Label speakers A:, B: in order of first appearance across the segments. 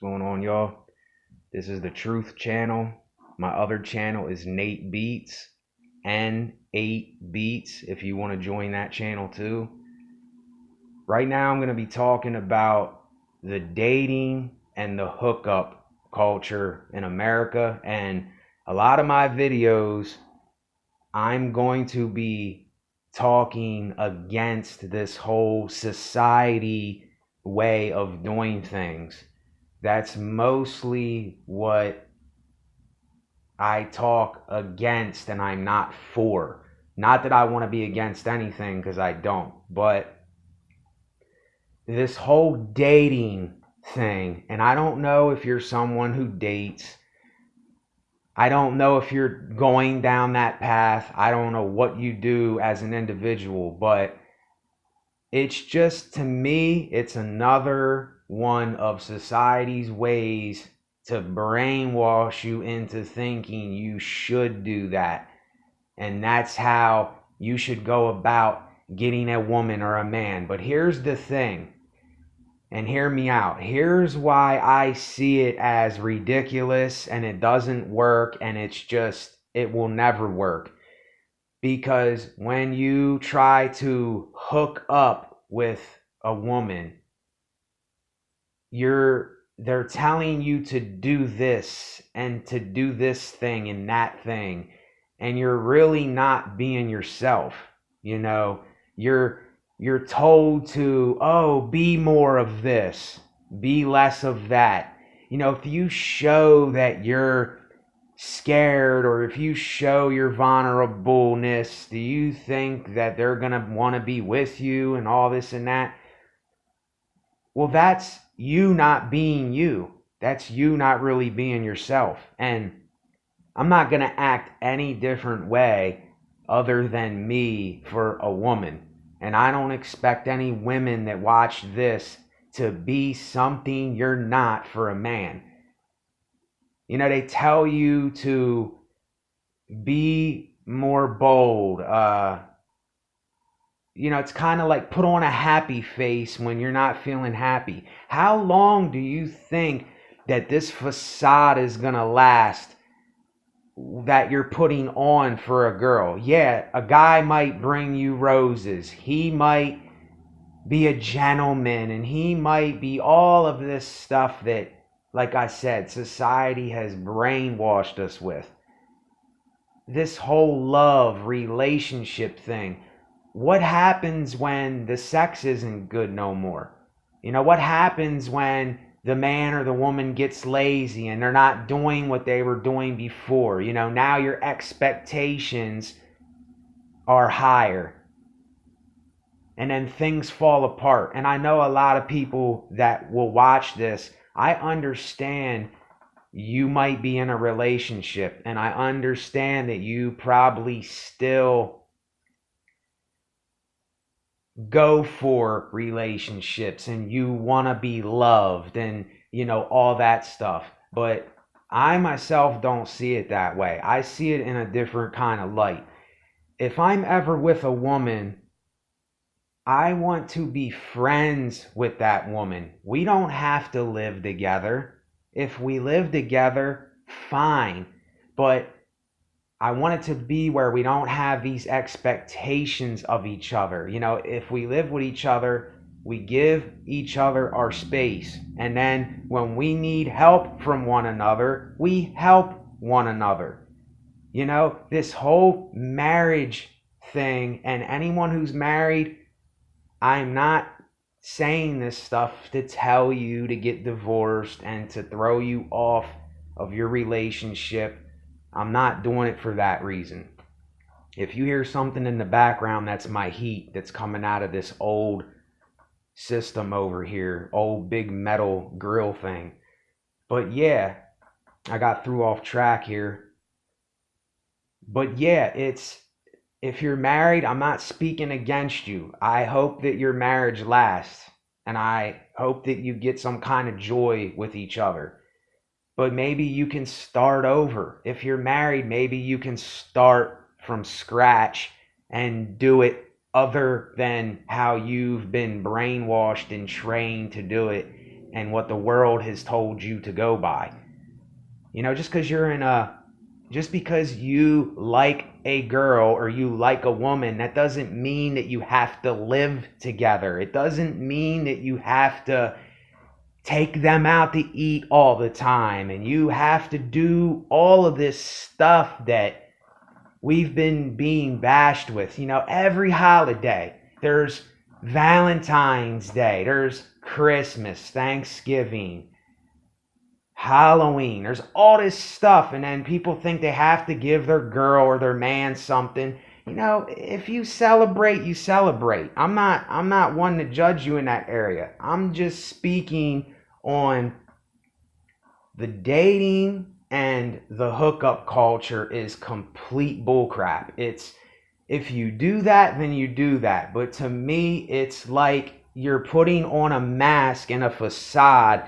A: going on, y'all? This is the Truth Channel. My other channel is Nate Beats, N8 Beats, if you want to join that channel too. Right now, I'm going to be talking about the dating and the hookup culture in America. And a lot of my videos, I'm going to be talking against this whole society way of doing things. That's mostly what I talk against and I'm not for. Not that I want to be against anything, because I don't, but this whole dating thing, and I don't know if you're someone who dates. I don't know if you're going down that path. I don't know what you do as an individual, but it's just, to me, it's another one of society's ways to brainwash you into thinking you should do that. And that's how you should go about getting a woman or a man. But here's the thing, and hear me out. Here's why I see it as ridiculous and it doesn't work, and it will never work. Because when you try to hook up with a woman, they're telling you to do this and to do this thing and that thing, and you're really not being yourself. You know, you're told to, oh, be more of this, be less of that. If you show that you're scared, or if you show your vulnerableness, do you think that they're going to want to be with you and all this and that? Well, that's you not being you. That's you not really being yourself. And I'm not going to act any different way other than me for a woman. And I don't expect any women that watch this to be something you're not for a man. They tell you to be more bold. It's kind of like put on a happy face when you're not feeling happy. How long do you think that this facade is going to last that you're putting on for a girl? Yeah, a guy might bring you roses. He might be a gentleman, and he might be all of this stuff that, like I said, society has brainwashed us with. This whole love relationship thing. What happens when the sex isn't good no more? What happens when the man or the woman gets lazy and they're not doing what they were doing before? Now your expectations are higher, and then things fall apart. And I know a lot of people that will watch this. I understand you might be in a relationship, and I understand that you probably still go for relationships and you want to be loved and all that stuff. But I myself don't see it that way. I see it in a different kind of light. If I'm ever with a woman, I want to be friends with that woman. We don't have to live together. If we live together, fine. But I want it to be where we don't have these expectations of each other. If we live with each other, we give each other our space. And then when we need help from one another, we help one another. This whole marriage thing, and anyone who's married, I'm not saying this stuff to tell you to get divorced and to throw you off of your relationship. I'm not doing it for that reason. If you hear something in the background, that's my heat that's coming out of this old system over here, old big metal grill thing. But yeah, I got threw off track here. But yeah, if you're married, I'm not speaking against you. I hope that your marriage lasts, and I hope that you get some kind of joy with each other. But maybe you can start over. If you're married, maybe you can start from scratch and do it other than how you've been brainwashed and trained to do it. and what the world has told you to go by. You know, just because you like a girl or you like a woman, that doesn't mean that you have to live together. It doesn't mean that you have to take them out to eat all the time and you have to do all of this stuff that we've been being bashed with. You know, every holiday, there's Valentine's Day, there's Christmas, Thanksgiving, Halloween, there's all this stuff, and then people think they have to give their girl or their man something. You know, if you celebrate, you celebrate. I'm not one to judge you in that area. I'm just speaking on the dating and the hookup culture is complete bullcrap. It's, if you do that, then you do that. But to me, it's like you're putting on a mask and a facade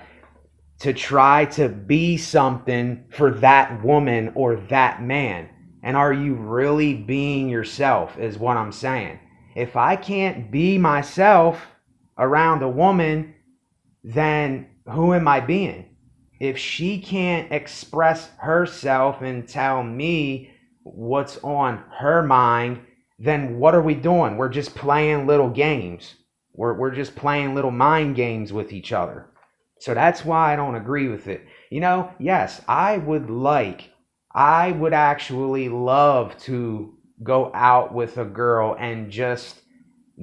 A: to try to be something for that woman or that man. And are you really being yourself, is what I'm saying. If I can't be myself around a woman, then who am I being? If she can't express herself and tell me what's on her mind, then what are we doing? We're just playing little games. We're just playing little mind games with each other. So that's why I don't agree with it. You know, yes, I would actually love to go out with a girl and just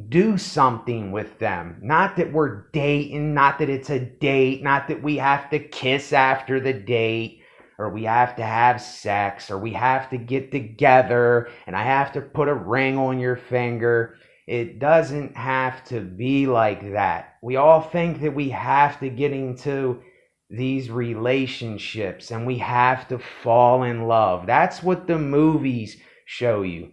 A: do something with them. Not that we're dating, not that it's a date, not that we have to kiss after the date, or we have to have sex, or we have to get together and I have to put a ring on your finger. It doesn't have to be like that. We all think that we have to get into these relationships and we have to fall in love. That's what the movies show you.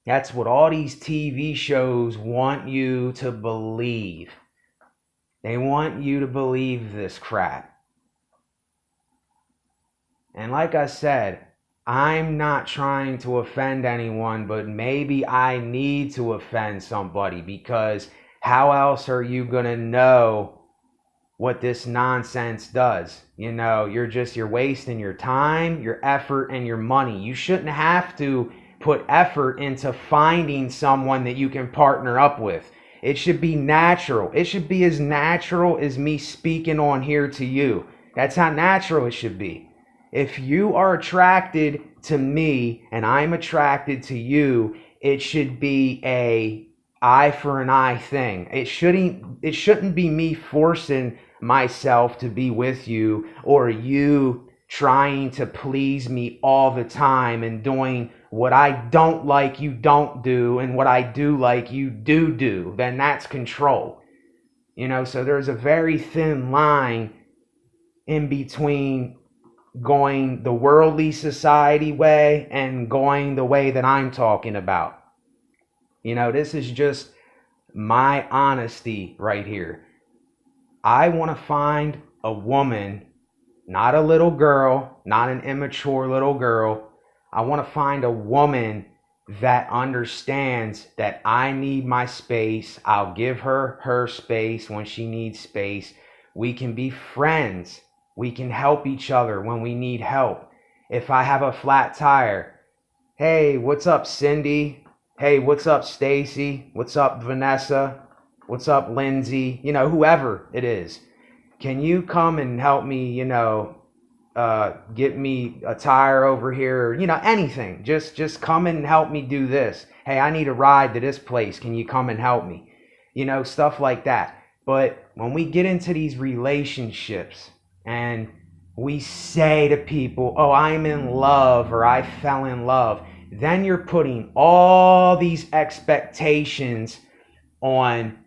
A: That's what all these TV shows want you to believe. They want you to believe this crap. And like I said, I'm not trying to offend anyone, but maybe I need to offend somebody, because how else are you going to know what this nonsense does? You know, you're wasting your time, your effort, and your money. You shouldn't have to put effort into finding someone that you can partner up with. It should be natural. It should be as natural as me speaking on here to you. That's how natural it should be. If you are attracted to me and I'm attracted to you, it should be a eye for an eye thing. It shouldn't be me forcing myself to be with you, or you trying to please me all the time and doing what I don't like you don't do and what I do like you do. Then that's control. You know, so there's a very thin line in between going the worldly society way and going the way that I'm talking about. You know, this is just my honesty right here. I want to find a woman, not a little girl, not an immature little girl. I want to find a woman that understands that I need my space. I'll give her her space when she needs space. We can be friends. We can help each other when we need help. If I have a flat tire, hey, what's up, Cindy? Hey, what's up, Stacy? What's up, Vanessa? What's up, Lindsay? You know, whoever it is. Can you come and help me, get me a tire over here? You know, anything. Just come and help me do this. Hey, I need a ride to this place. Can you come and help me? You know, stuff like that. But when we get into these relationships, and we say to people, oh, I'm in love, or I fell in love, then you're putting all these expectations on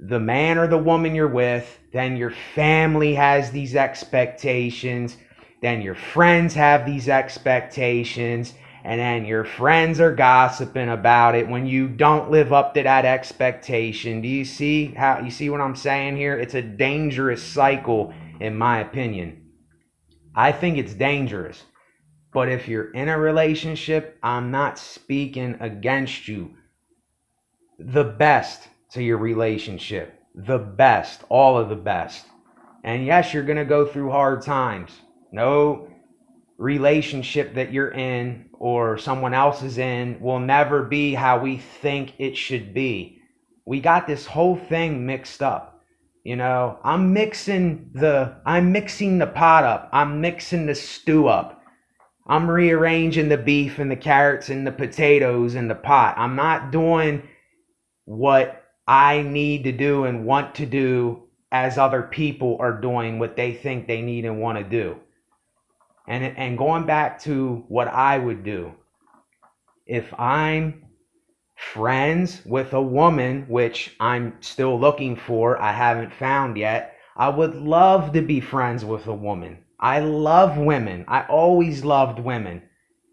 A: the man or the woman you're with. Then your family has these expectations. Then your friends have these expectations. And then your friends are gossiping about it when you don't live up to that expectation. Do you see what I'm saying here? It's a dangerous cycle, in my opinion. I think it's dangerous. But if you're in a relationship, I'm not speaking against you. The best to your relationship. The best. All of the best. And yes, you're going to go through hard times. No relationship that you're in or someone else is in will never be how we think it should be. We got this whole thing mixed up. You know, I'm mixing the pot up. I'm mixing the stew up. I'm rearranging the beef and the carrots and the potatoes in the pot. I'm not doing what I need to do and want to do as other people are doing what they think they need and want to do. And going back to what I would do, if I'm friends with a woman, which I'm still looking for, I haven't found yet, I would love to be friends with a woman. I love women. I always loved women.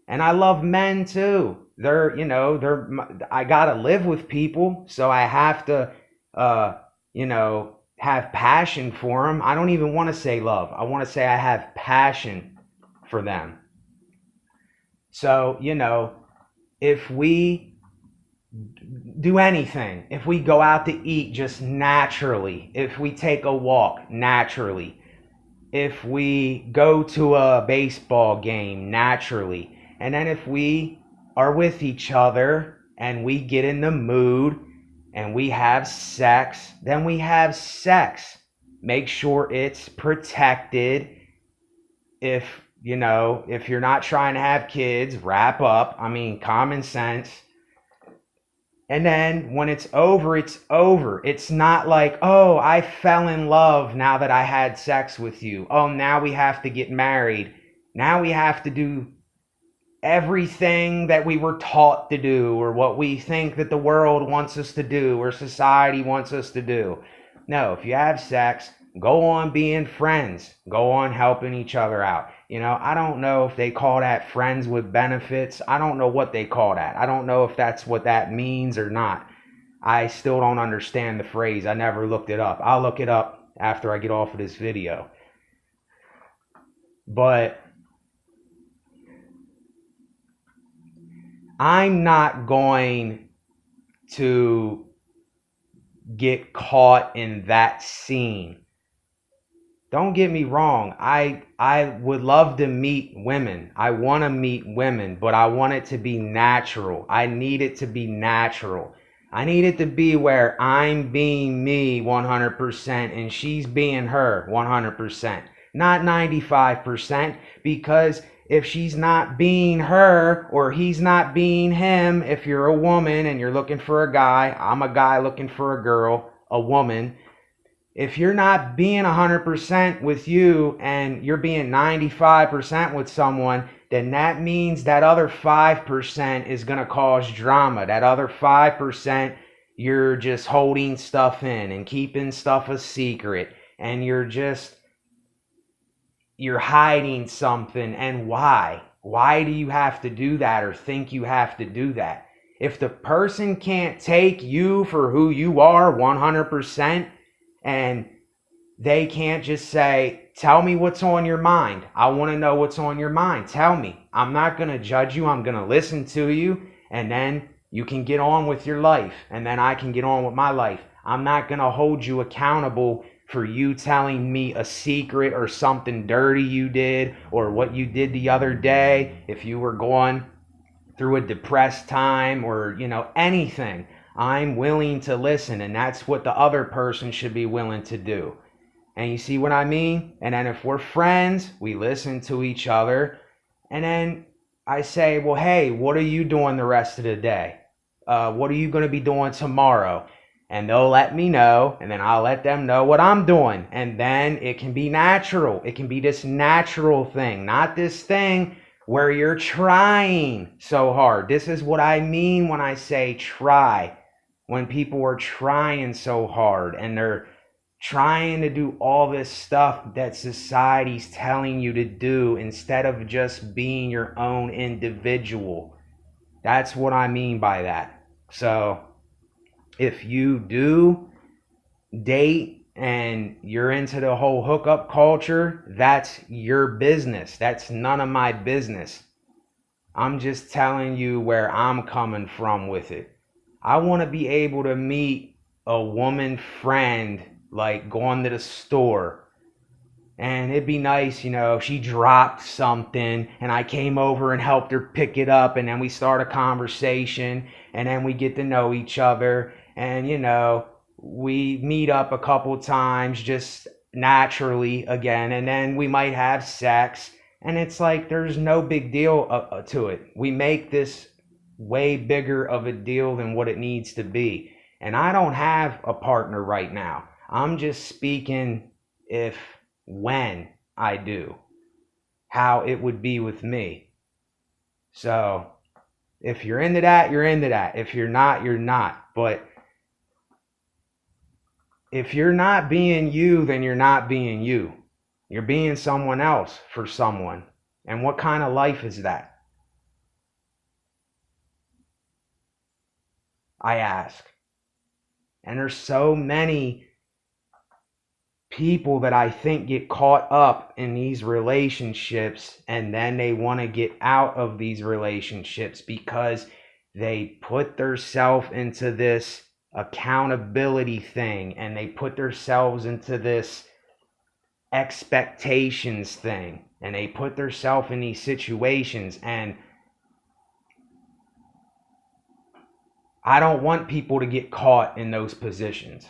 A: And I love men too. I gotta live with people, so I have to, have passion for them. I don't even want to say love. I want to say I have passion for them. So, if we do anything, if we go out to eat just naturally, if we take a walk naturally, if we go to a baseball game naturally, and then if we are with each other and we get in the mood and we have sex, then we have sex. Make sure it's protected. If you're not trying to have kids, wrap up. I mean, common sense. And then when it's over, it's over. It's not like, oh, I fell in love now that I had sex with you. Oh, now we have to get married. Now we have to do everything that we were taught to do, or what we think that the world wants us to do, or society wants us to do. No, if you have sex, go on being friends. Go on helping each other out. I don't know if they call that friends with benefits. I don't know what they call that. I don't know if that's what that means or not. I still don't understand the phrase. I never looked it up. I'll look it up after I get off of this video. But I'm not going to get caught in that scene. Don't get me wrong. I would love to meet women. I want to meet women, but I want it to be natural. I need it to be natural. I need it to be where I'm being me 100% and she's being her 100%. Not 95%, because if she's not being her or he's not being him, if you're a woman and you're looking for a guy, I'm a guy looking for a girl, a woman. If you're not being 100% with you and you're being 95% with someone, then that means that other 5% is going to cause drama. That other 5%, you're just holding stuff in and keeping stuff a secret. And you're hiding something. And why? Why do you have to do that or think you have to do that? If the person can't take you for who you are 100%, and they can't just say, tell me what's on your mind. I want to know what's on your mind. Tell me. I'm not going to judge you. I'm going to listen to you. And then you can get on with your life. And then I can get on with my life. I'm not going to hold you accountable for you telling me a secret or something dirty you did, or what you did the other day. If you were going through a depressed time, or, anything. I'm willing to listen, and that's what the other person should be willing to do. And you see what I mean? And then if we're friends, we listen to each other. And then I say, well, hey, what are you doing the rest of the day? What are you going to be doing tomorrow? And they'll let me know, and then I'll let them know what I'm doing. And then it can be natural. It can be this natural thing, not this thing where you're trying so hard. This is what I mean when I say try. When people are trying so hard and they're trying to do all this stuff that society's telling you to do instead of just being your own individual. That's what I mean by that. So if you do date and you're into the whole hookup culture, that's your business. That's none of my business. I'm just telling you where I'm coming from with it. I want to be able to meet a woman friend, like going to the store, and it'd be nice, she dropped something and I came over and helped her pick it up, and then we start a conversation, and then we get to know each other, and we meet up a couple times just naturally again, and then we might have sex, and it's like there's no big deal to it. We make this way bigger of a deal than what it needs to be. And I don't have a partner right now. I'm just speaking when I do, how it would be with me. So if you're into that, you're into that. If you're not, you're not. But if you're not being you, then you're not being you. You're being someone else for someone. And what kind of life is that? I ask. And there's so many people that I think get caught up in these relationships, and then they want to get out of these relationships because they put themselves into this accountability thing, and they put themselves into this expectations thing, and they put themselves in these situations. And I don't want people to get caught in those positions.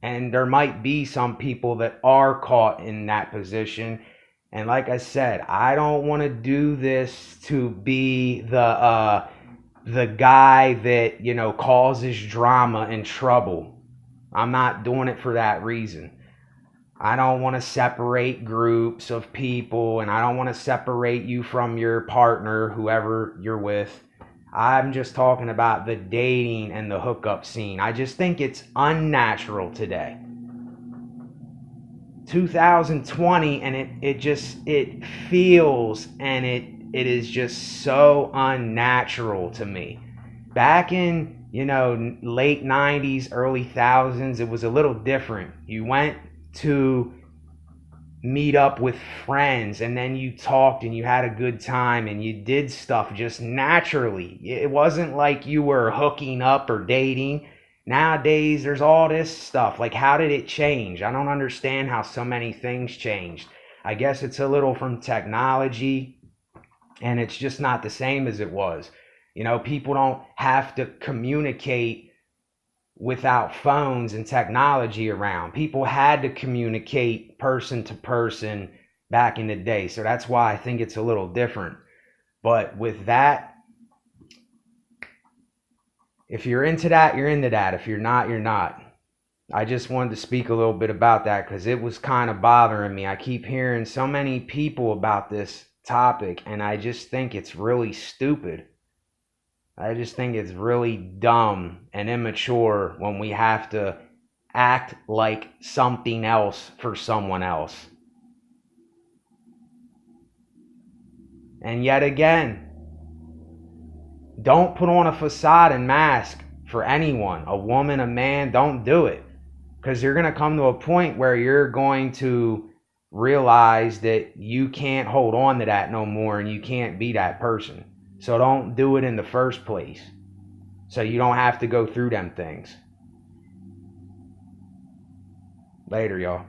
A: And there might be some people that are caught in that position. And like I said, I don't want to do this to be the guy that, causes drama and trouble. I'm not doing it for that reason. I don't want to separate groups of people, and I don't want to separate you from your partner, whoever you're with. I'm just talking about the dating and the hookup scene. I just think it's unnatural today. 2020, and it feels, and it is just so unnatural to me. Back in, late 90s, early thousands, it was a little different. You went to meet up with friends, and then you talked and you had a good time and you did stuff just naturally. It wasn't like you were hooking up or dating. Nowadays there's all this stuff. Like, how did it change? I don't understand how so many things changed. I guess it's a little from technology, and it's just not the same as it was. People don't have to communicate without phones and technology around. People had to communicate person to person back in the day. So that's why I think it's a little different. But with that, if you're into that, you're into that. If you're not, you're not. I just wanted to speak a little bit about that because it was kind of bothering me. I keep hearing so many people about this topic, and I just think it's really stupid. I just think it's really dumb and immature when we have to act like something else for someone else. And yet again, don't put on a facade and mask for anyone. A woman, a man, don't do it. Because you're going to come to a point where you're going to realize that you can't hold on to that no more, and you can't be that person. So don't do it in the first place, so you don't have to go through them things. Later, y'all.